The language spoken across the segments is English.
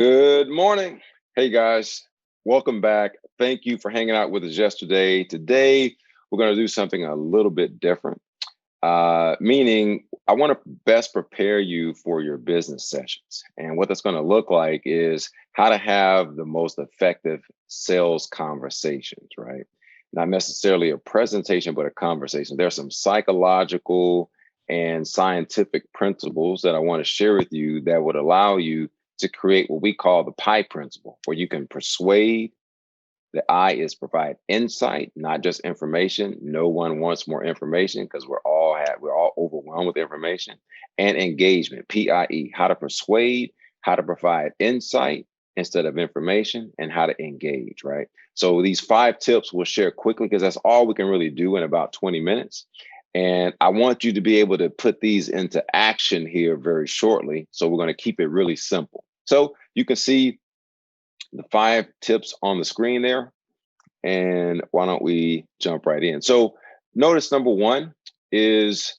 Good morning. Hey guys, welcome back. Thank you for hanging out with us yesterday. Today, we're going to do something a little bit different, meaning I want to best prepare you for your business sessions. And what that's going to look like is how to have the most effective sales conversations, right? Not necessarily a presentation, but a conversation. There's some psychological and scientific principles that I want to share with you that would allow you to create what we call the pie principle, where you can persuade. The I is provide insight, not just information. No one wants more information because we're all overwhelmed with information. And engagement, PIE, how to persuade, how to provide insight instead of information, and how to engage, right? So these 5 tips we'll share quickly because that's all we can really do in about 20 minutes. And I want you to be able to put these into action here very shortly. So we're going to keep it really simple. So you can see the 5 tips on the screen there. And why don't we jump right in? So notice number one is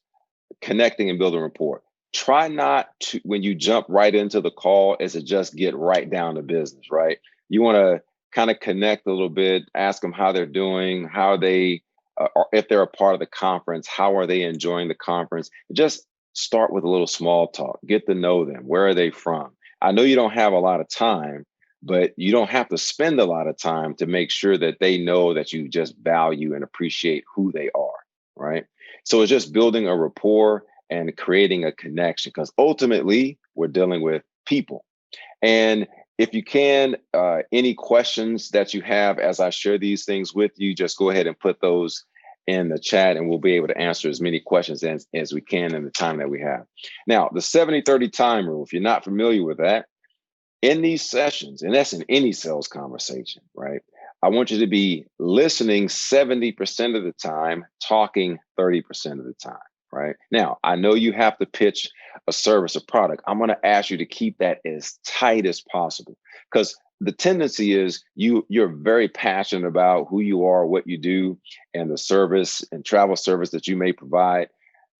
connecting and building rapport. Try not to, when you jump right into the call, is to just get right down to business, right? You want to kind of connect a little bit, ask them how they're doing, how they, or if they're a part of the conference, how are they enjoying the conference? Just start with a little small talk, get to know them. Where are they from? I know you don't have a lot of time, but you don't have to spend a lot of time to make sure that they know that you just value and appreciate who they are, right? So it's just building a rapport and creating a connection because ultimately we're dealing with people. And if you can, any questions that you have as I share these things with you, just go ahead and put those in the chat and we'll be able to answer as many questions as we can in the time that we have. Now, the 70-30 time rule, if you're not familiar with that, in these sessions, and that's in any sales conversation, right? I want you to be listening 70% of the time, talking 30% of the time, right? Now, I know you have to pitch a service or product. I'm going to ask you to keep that as tight as possible because the tendency is you're very passionate about who you are, what you do, and the service and travel service that you may provide.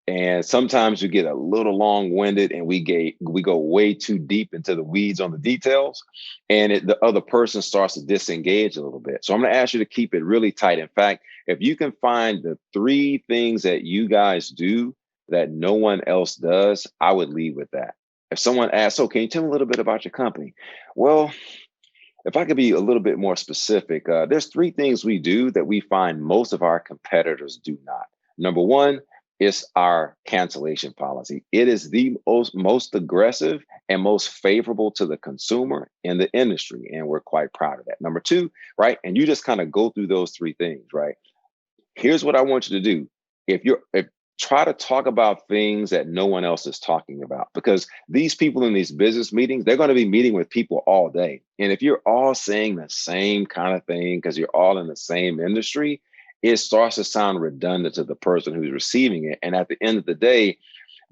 And sometimes you get a little long-winded and we go way too deep into the weeds on the details and the other person starts to disengage a little bit. So I'm going to ask you to keep it really tight. In fact, if you can find the 3 things that you guys do that no one else does, I would lead with that. If someone asks, "So can you tell me a little bit about your company?" Well, if I could be a little bit more specific, there's 3 things we do that we find most of our competitors do not. Number one, is our cancellation policy. It is the most aggressive and most favorable to the consumer in the industry. And we're quite proud of that. Number 2, right? And you just kind of go through those 3 things, right? Here's what I want you to do. If try to talk about things that no one else is talking about, because these people in these business meetings, they're going to be meeting with people all day. And if you're all saying the same kind of thing because you're all in the same industry, it starts to sound redundant to the person who's receiving it. And at the end of the day,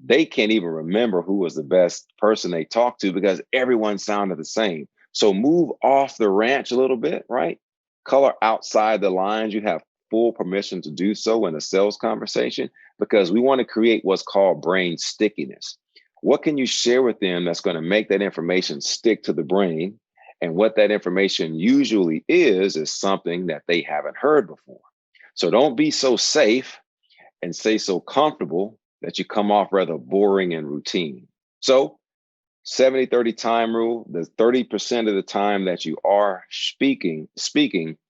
they can't even remember who was the best person they talked to because everyone sounded the same. So move off the ranch a little bit, right? Color outside the lines. You have full permission to do so in a sales conversation because we want to create what's called brain stickiness. What can you share with them that's going to make that information stick to the brain? And what that information usually is something that they haven't heard before. So don't be so safe and say so comfortable that you come off rather boring and routine. So 70-30 time rule, the 30% of the time that you are speaking,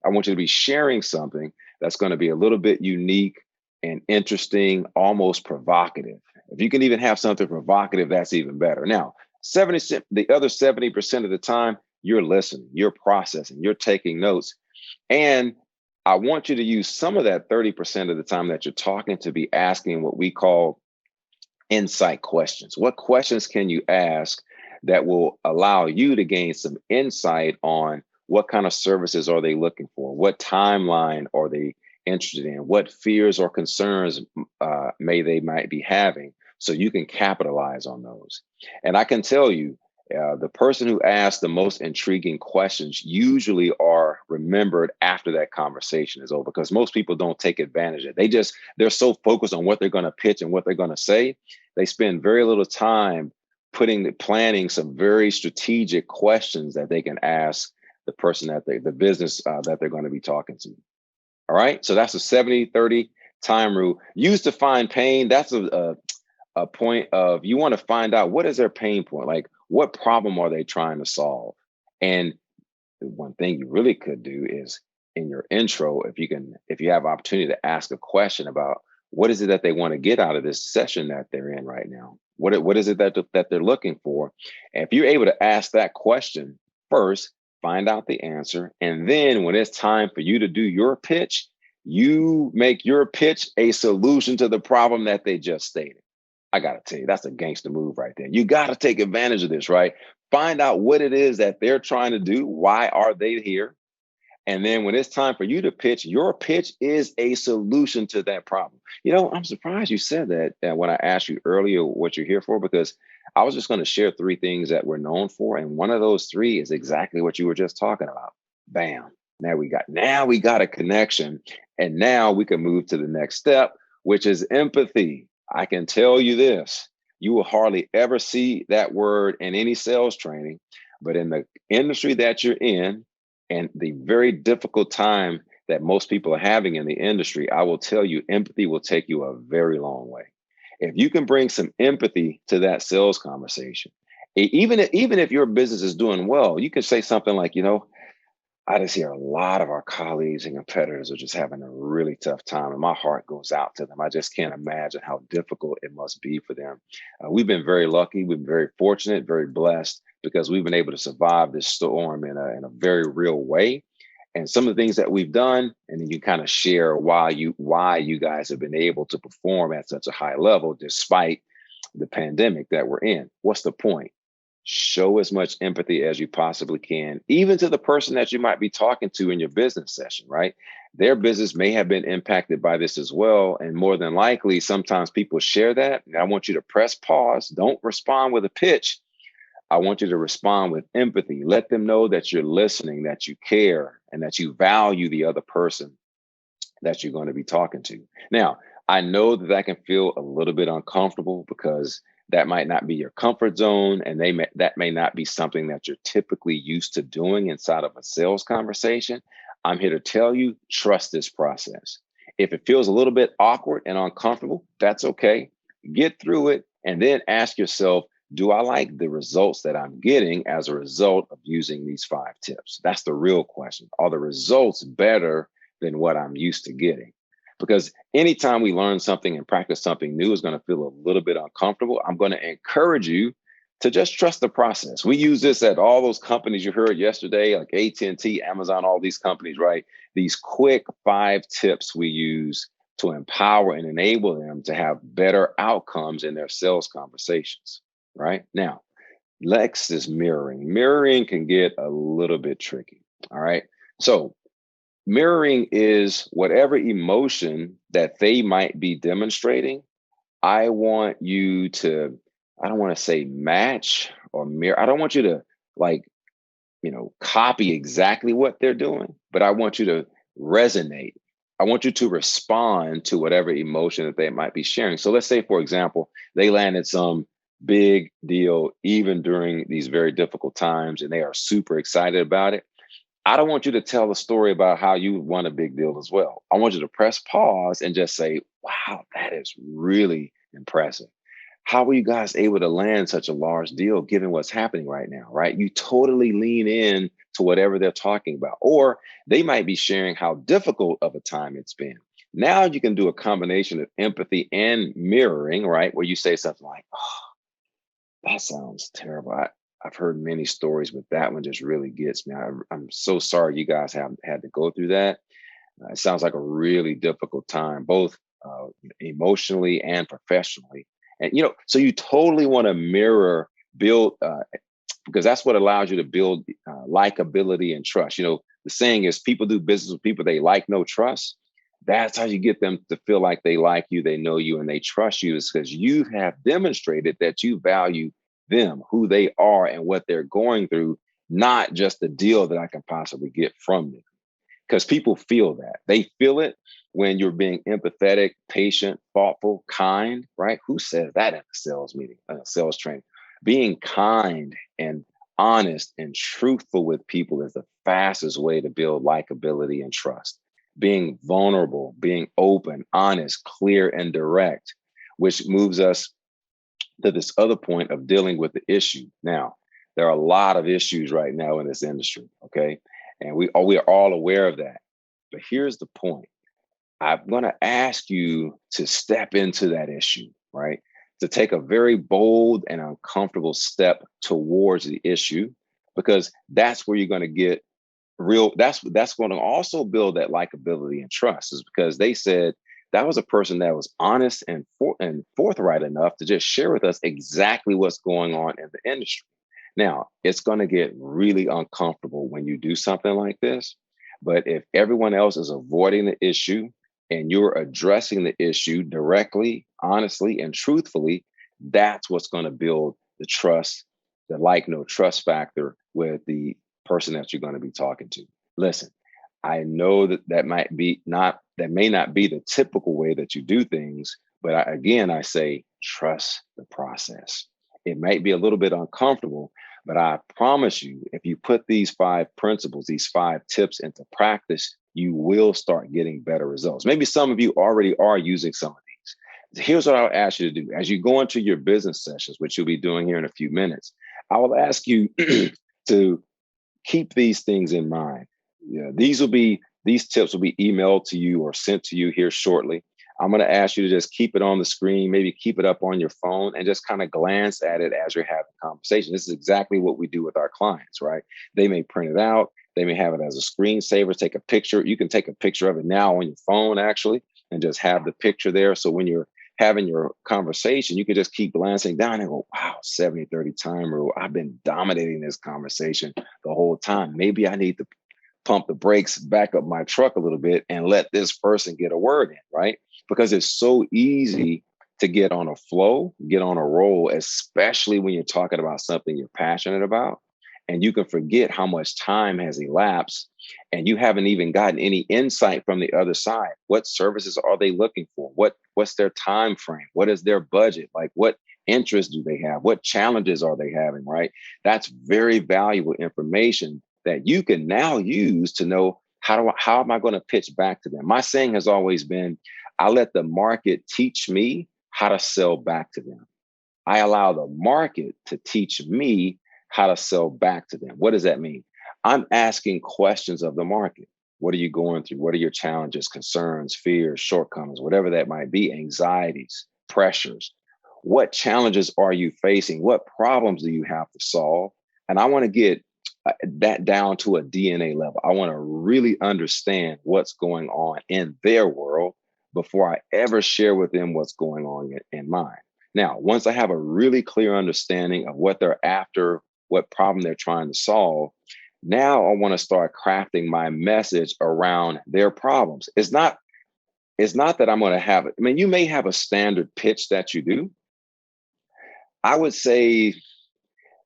I want you to be sharing something that's going to be a little bit unique and interesting, almost provocative. If you can even have something provocative, that's even better. Now, the other 70% of the time, you're listening, you're processing, you're taking notes. And I want you to use some of that 30% of the time that you're talking to be asking what we call insight questions. What questions can you ask that will allow you to gain some insight on what kind of services are they looking for? What timeline are they interested in? What fears or concerns might be having? So you can capitalize on those. And I can tell you, the person who asked the most intriguing questions usually are remembered after that conversation is over because most people don't take advantage of it. They're so focused on what they're going to pitch and what they're going to say. They spend very little time planning some very strategic questions that they can ask the person the business that they're going to be talking to. All right. So that's a 70-30 time rule. Use define pain. That's a point of, you want to find out what is their pain point, like what problem are they trying to solve. And one thing you really could do is, in your intro, if you have opportunity to ask a question about what is it that they want to get out of this session that they're in right now, what is it that they're looking for. And if you're able to ask that question first, find out the answer, and then when it's time for you to do your pitch, you make your pitch a solution to the problem that they just stated. I gotta tell you, that's a gangster move right there. You gotta take advantage of this, right? Find out what it is that they're trying to do. Why are they here? And then when it's time for you to pitch, your pitch is a solution to that problem. I'm surprised you said that when I asked you earlier what you're here for, because I was just going to share three things that we're known for. And one of those three is exactly what you were just talking about. Bam. Now we got a connection. And now we can move to the next step, which is empathy. I can tell you this, you will hardly ever see that word in any sales training, but in the industry that you're in, and the very difficult time that most people are having in the industry, I will tell you, empathy will take you a very long way. If you can bring some empathy to that sales conversation, even if your business is doing well, you can say something like, I just hear a lot of our colleagues and competitors are just having a really tough time, and my heart goes out to them. I just can't imagine how difficult it must be for them. We've been very lucky. We've been very fortunate, very blessed, because we've been able to survive this storm in a very real way. And some of the things that we've done, and then you kind of share why you guys have been able to perform at such a high level despite the pandemic that we're in. What's the point? Show as much empathy as you possibly can, even to the person that you might be talking to in your business session, right? Their business may have been impacted by this as well. And more than likely, sometimes people share that. And I want you to press pause. Don't respond with a pitch. I want you to respond with empathy. Let them know that you're listening, that you care, and that you value the other person that you're going to be talking to. Now, I know that can feel a little bit uncomfortable, because that might not be your comfort zone, and that may not be something that you're typically used to doing inside of a sales conversation. I'm here to tell you, trust this process. If it feels a little bit awkward and uncomfortable, that's okay. Get through it, and then ask yourself, do I like the results that I'm getting as a result of using these 5 tips? That's the real question. Are the results better than what I'm used to getting? Because anytime we learn something and practice something new is going to feel a little bit uncomfortable. I'm going to encourage you to just trust the process. We use this at all those companies you heard yesterday, like AT&T, Amazon, all these companies, right? These quick 5 tips we use to empower and enable them to have better outcomes in their sales conversations, right? Now, next is mirroring. Mirroring can get a little bit tricky, all right? So mirroring is whatever emotion that they might be demonstrating. I want you to, I don't want to say match or mirror. I don't want you to copy exactly what they're doing, but I want you to resonate. I want you to respond to whatever emotion that they might be sharing. So let's say, for example, they landed some big deal even during these very difficult times, and they are super excited about it. I don't want you to tell a story about how you won a big deal as well. I want you to press pause and just say, wow, that is really impressive. How were you guys able to land such a large deal given what's happening right now, right? You totally lean in to whatever they're talking about. Or they might be sharing how difficult of a time it's been. Now you can do a combination of empathy and mirroring, right? Where you say something like, oh, that sounds terrible. I've heard many stories, but that one just really gets me. I'm so sorry you guys have had to go through that. It sounds like a really difficult time, both emotionally and professionally. And, so you totally want to build, because that's what allows you to build likability and trust. The saying is, people do business with people they like, no trust. That's how you get them to feel like they like you, they know you, and they trust you, is because you have demonstrated that you value them, who they are, and what they're going through, not just the deal that I can possibly get from them. Because people feel that. They feel it when you're being empathetic, patient, thoughtful, kind, right? Who says that in a sales meeting, in a sales training? Being kind and honest and truthful with people is the fastest way to build likability and trust. Being vulnerable, being open, honest, clear, and direct, which moves us to this other point of dealing with the issue. Now, there are a lot of issues right now in this industry, okay? And we are all aware of that. But here's the point. I'm going to ask you to step into that issue, right? To take a very bold and uncomfortable step towards the issue, because that's where you're going to get real. That's going to also build that likability and trust, is because they said that was a person that was honest and forthright enough to just share with us exactly what's going on in the industry. Now, it's going to get really uncomfortable when you do something like this. But if everyone else is avoiding the issue and you're addressing the issue directly, honestly, and truthfully, that's what's going to build the trust, the like no trust factor with the person that you're going to be talking to. Listen, I know that that may not be the typical way that you do things, but I say trust the process. It might be a little bit uncomfortable, but I promise you, if you put these 5 principles, these 5 tips into practice, you will start getting better results. Maybe some of you already are using some of these. Here's what I'll ask you to do. As you go into your business sessions, which you'll be doing here in a few minutes, I will ask you to keep these things in mind. These tips will be emailed to you or sent to you here shortly. I'm going to ask you to just keep it on the screen, maybe keep it up on your phone and just kind of glance at it as you're having a conversation. This is exactly what we do with our clients, right? They may print it out. They may have it as a screensaver, take a picture. You can take a picture of it now on your phone, actually, and just have the picture there. So when you're having your conversation, you can just keep glancing down and go, wow, 70-30 time rule. I've been dominating this conversation the whole time. Maybe I need to pump the brakes, back up my truck a little bit and let this person get a word in, right? Because it's so easy to get on a flow, get on a roll, especially when you're talking about something you're passionate about. And you can forget how much time has elapsed and you haven't even gotten any insight from the other side. What services are they looking for? What's their time frame? What is their budget? Like, what interests do they have? What challenges are they having, right? That's very valuable information that you can now use to know how am I going to pitch back to them? My saying has always been, I let the market teach me how to sell back to them. I allow the market to teach me how to sell back to them. What does that mean? I'm asking questions of the market. What are you going through? What are your challenges, concerns, fears, shortcomings, whatever that might be, anxieties, pressures? What challenges are you facing? What problems do you have to solve? And I want to get that down to a DNA level. I want to really understand what's going on in their world before I ever share with them what's going on in mine. Now, once I have a really clear understanding of what they're after, what problem they're trying to solve, now I want to start crafting my message around their problems. It's not that I'm going to have it. I mean, you may have a standard pitch that you do. I would say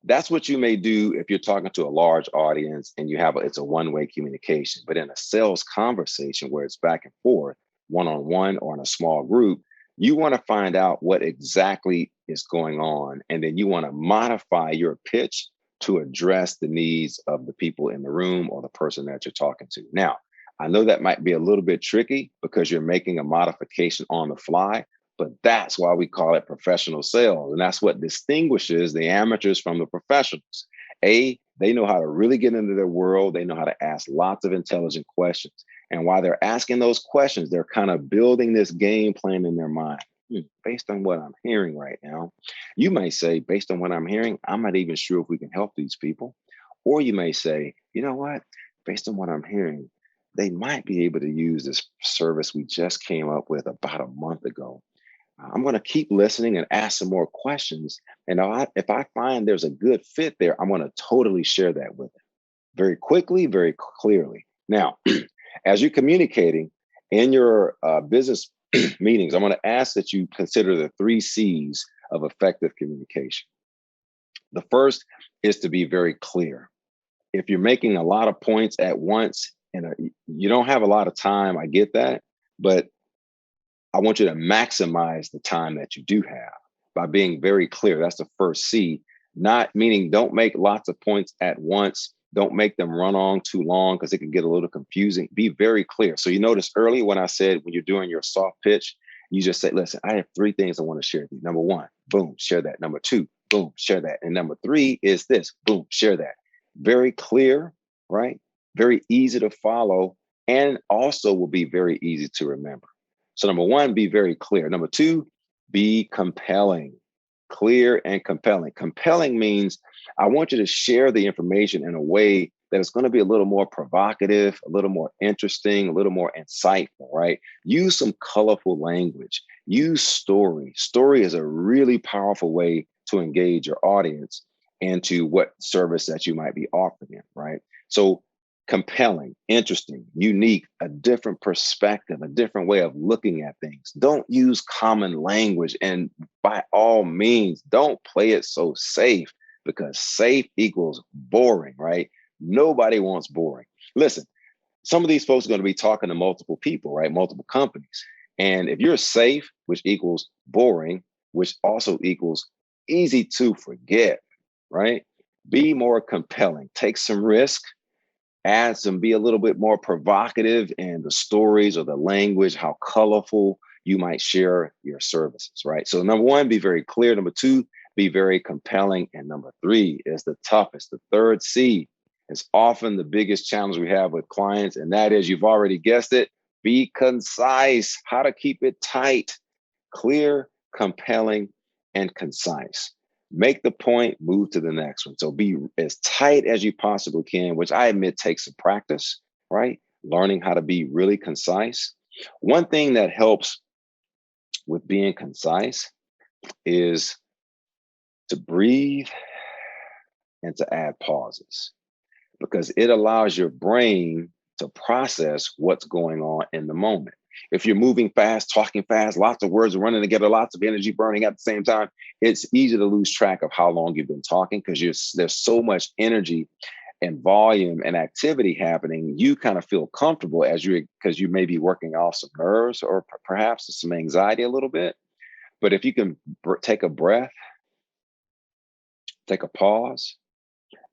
that's what you may do if you're talking to a large audience and it's a one-way communication. But in a sales conversation where it's back and forth, one-on-one or in a small group, you want to find out what exactly is going on. And then you want to modify your pitch to address the needs of the people in the room or the person that you're talking to. Now, I know that might be a little bit tricky because you're making a modification on the fly, but that's why we call it professional sales. And that's what distinguishes the amateurs from the professionals. They know how to really get into their world. They know how to ask lots of intelligent questions. And while they're asking those questions, they're kind of building this game plan in their mind. Based on what I'm hearing right now, you may say, based on what I'm hearing, I'm not even sure if we can help these people. Or you may say, you know what, based on what I'm hearing, they might be able to use this service we just came up with about a month ago. I'm going to keep listening and ask some more questions. And if I find there's a good fit there, I'm going to totally share that with them very quickly, very clearly. Now, as you're communicating in your business meetings, I'm going to ask that you consider the 3 C's of effective communication. The first is to be very clear. If you're making a lot of points at once and you don't have a lot of time, I get that, but I want you to maximize the time that you do have by being very clear. That's the first C. Not meaning don't make lots of points at once. Don't make them run on too long because it can get a little confusing. Be very clear. So you notice earlier when I said when you're doing your soft pitch, you just say, listen, I have three things I want to share with you. Number one, boom, share that. Number two, boom, share that. And number three is this, boom, share that. Very clear, right? Very easy to follow, and also will be very easy to remember. So number one, be very clear. Number two, be compelling. Clear and compelling. Compelling means I want you to share the information in a way that is going to be a little more provocative, a little more interesting, a little more insightful, right? Use some colorful language. Use story. Story is a really powerful way to engage your audience into what service that you might be offering them, right? So compelling, interesting, unique, a different perspective, a different way of looking at things. Don't use common language. And by all means, don't play it so safe, because safe equals boring, right? Nobody wants boring. Listen, some of these folks are going to be talking to multiple people, right? Multiple companies. And if you're safe, which equals boring, which also equals easy to forget, right? Be more compelling. Take some risk, add some, be a little bit more provocative in the stories or the language, how colorful you might share your services, right? So number one, be very clear. Number two, be very compelling. And number three is the toughest. The third C is often the biggest challenge we have with clients. And that is, you've already guessed it, be concise. How to keep it tight, clear, compelling, and concise. Make the point, move to the next one. So be as tight as you possibly can, which I admit takes some practice, right? Learning how to be really concise. One thing that helps with being concise is to breathe and to add pauses, because it allows your brain to process what's going on in the moment. If you're moving fast, talking fast, lots of words are running together, lots of energy burning at the same time, it's easy to lose track of how long you've been talking, because there's so much energy and volume and activity happening. You kind of feel comfortable because you may be working off some nerves or perhaps some anxiety a little bit. But if you can take a breath, take a pause,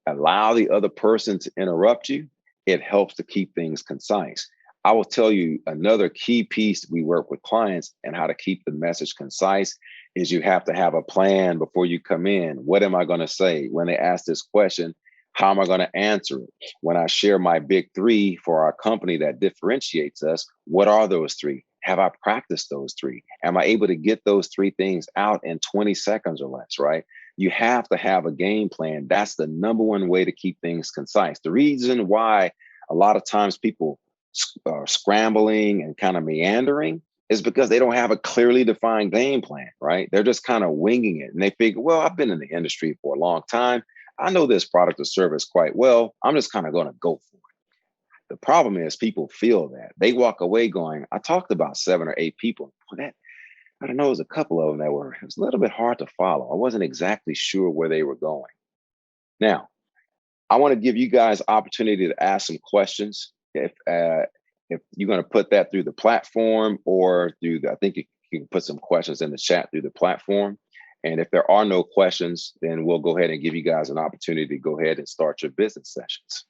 allow the other person to interrupt you, it helps to keep things concise. I will tell you another key piece we work with clients and how to keep the message concise is you have to have a plan before you come in. What am I going to say? When they ask this question, how am I going to answer it? When I share my big three for our company that differentiates us, what are those three? Have I practiced those three? Am I able to get those three things out in 20 seconds or less, right? You have to have a game plan. That's the number one way to keep things concise. The reason why a lot of times people are scrambling and kind of meandering is because they don't have a clearly defined game plan, right? They're just kind of winging it. And they figure, well, I've been in the industry for a long time. I know this product or service quite well. I'm just kind of going to go for it. The problem is people feel that. They walk away going, I talked about 7 or 8 people. That, I don't know, it was a couple of them that it was a little bit hard to follow. I wasn't exactly sure where they were going. Now, I want to give you guys opportunity to ask some questions. If you're going to put that through the platform or I think you can put some questions in the chat through the platform. And if there are no questions, then we'll go ahead and give you guys an opportunity to go ahead and start your business sessions.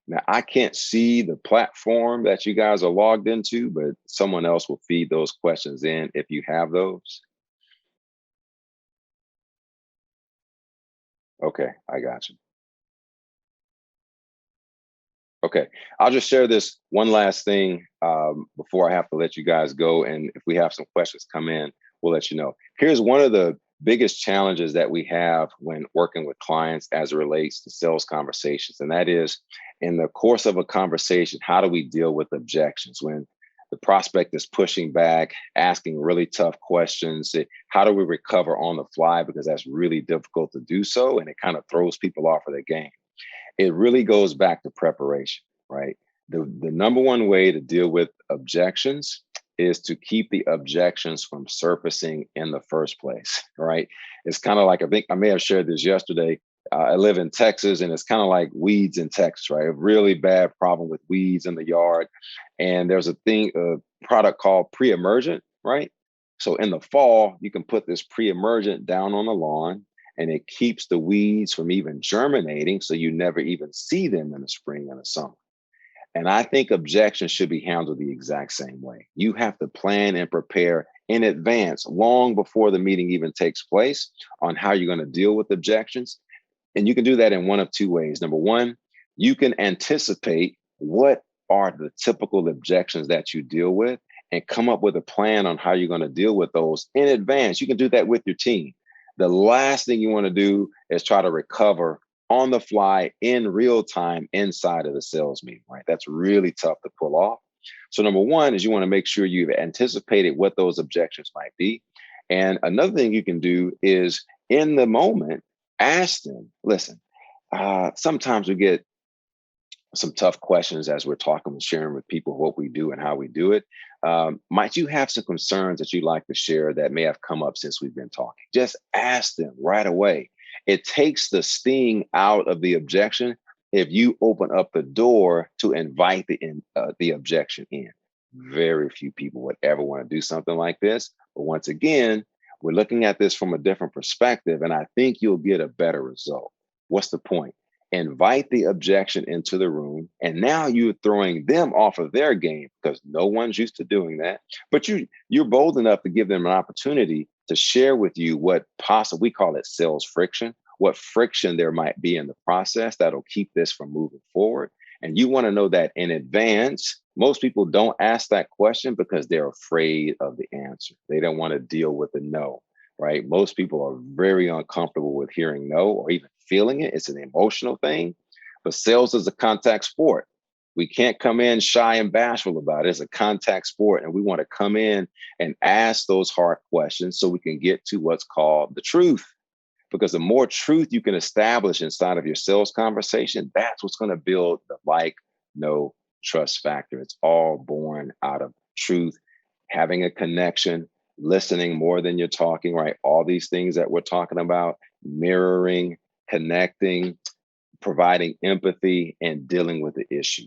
Now, I can't see the platform that you guys are logged into, but someone else will feed those questions in if you have those. Okay, I got you. Okay, I'll just share this one last thing before I have to let you guys go. And if we have some questions come in, we'll let you know. Here's one of the biggest challenges that we have when working with clients as it relates to sales conversations. And that is, in the course of a conversation, how do we deal with objections when the prospect is pushing back, asking really tough questions? How do we recover on the fly? Because that's really difficult to do so. And it kind of throws people off of their game. It really goes back to preparation, right? The number one way to deal with objections is to keep the objections from surfacing in the first place, right? It's kind of like, I think I may have shared this yesterday. I live in Texas, and it's kind of like weeds in Texas, right? A really bad problem with weeds in the yard. And there's a product called pre-emergent, right? So in the fall, you can put this pre-emergent down on the lawn, and it keeps the weeds from even germinating, so you never even see them in the spring and the summer. And I think objections should be handled the exact same way. You have to plan and prepare in advance, long before the meeting even takes place, on how you're going to deal with objections. And you can do that in one of two ways. Number one, you can anticipate what are the typical objections that you deal with and come up with a plan on how you're going to deal with those in advance. You can do that with your team. The last thing you want to do is try to recover on the fly in real time inside of the sales meeting, right? That's really tough to pull off. So number one is you want to make sure you've anticipated what those objections might be. And another thing you can do is in the moment, ask them, listen, sometimes we get some tough questions as we're talking and sharing with people what we do and how we do it. Might you have some concerns that you'd like to share that may have come up since we've been talking? Just ask them right away. It takes the sting out of the objection if you open up the door to invite the objection in. Very few people would ever want to do something like this. But once again, we're looking at this from a different perspective, and I think you'll get a better result. What's the point? Invite the objection into the room, and now you're throwing them off of their game because no one's used to doing that. But you're bold enough to give them an opportunity to share with you what possible, we call it sales friction, what friction there might be in the process that'll keep this from moving forward. And you want to know that in advance. Most people don't ask that question because they're afraid of the answer. They don't want to deal with the no, right? Most people are very uncomfortable with hearing no or even feeling it. It's an emotional thing. But sales is a contact sport. We can't come in shy and bashful about it. It's a contact sport, and we want to come in and ask those hard questions so we can get to what's called the truth. Because the more truth you can establish inside of your sales conversation, that's what's going to build the like, no, trust factor. It's all born out of truth, having a connection, listening more than you're talking, right? All these things that we're talking about, mirroring, connecting, providing empathy, and dealing with the issue.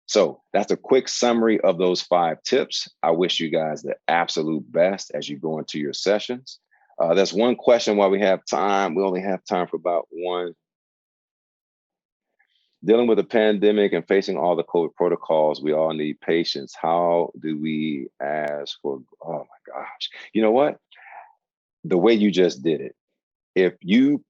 So that's a quick summary of those 5 tips. I wish you guys the absolute best as you go into your sessions. That's one question while we have time. We only have time for about one. Dealing with a pandemic and facing all the COVID protocols, we all need patience. How do we ask for, oh my gosh, you know what? The way you just did it, if you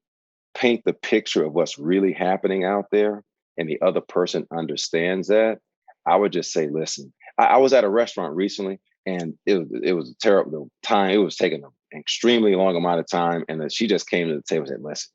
paint the picture of what's really happening out there and the other person understands that, I would just say, listen, I was at a restaurant recently, and it was a terrible time. It was taking an extremely long amount of time. And then she just came to the table and said, listen,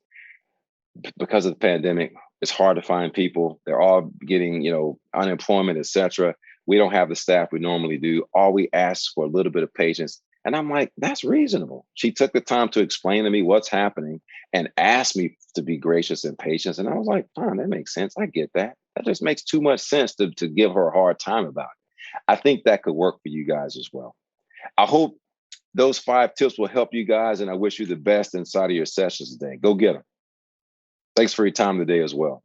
because of the pandemic, it's hard to find people. They're all getting, unemployment, et cetera. We don't have the staff we normally do. All we ask for a little bit of patience. And I'm like, that's reasonable. She took the time to explain to me what's happening and asked me to be gracious and patient. And I was like, fine, that makes sense. I get that. That just makes too much sense to give her a hard time about it. I think that could work for you guys as well. I hope those 5 tips will help you guys, and I wish you the best inside of your sessions today. Go get them. Thanks for your time today as well.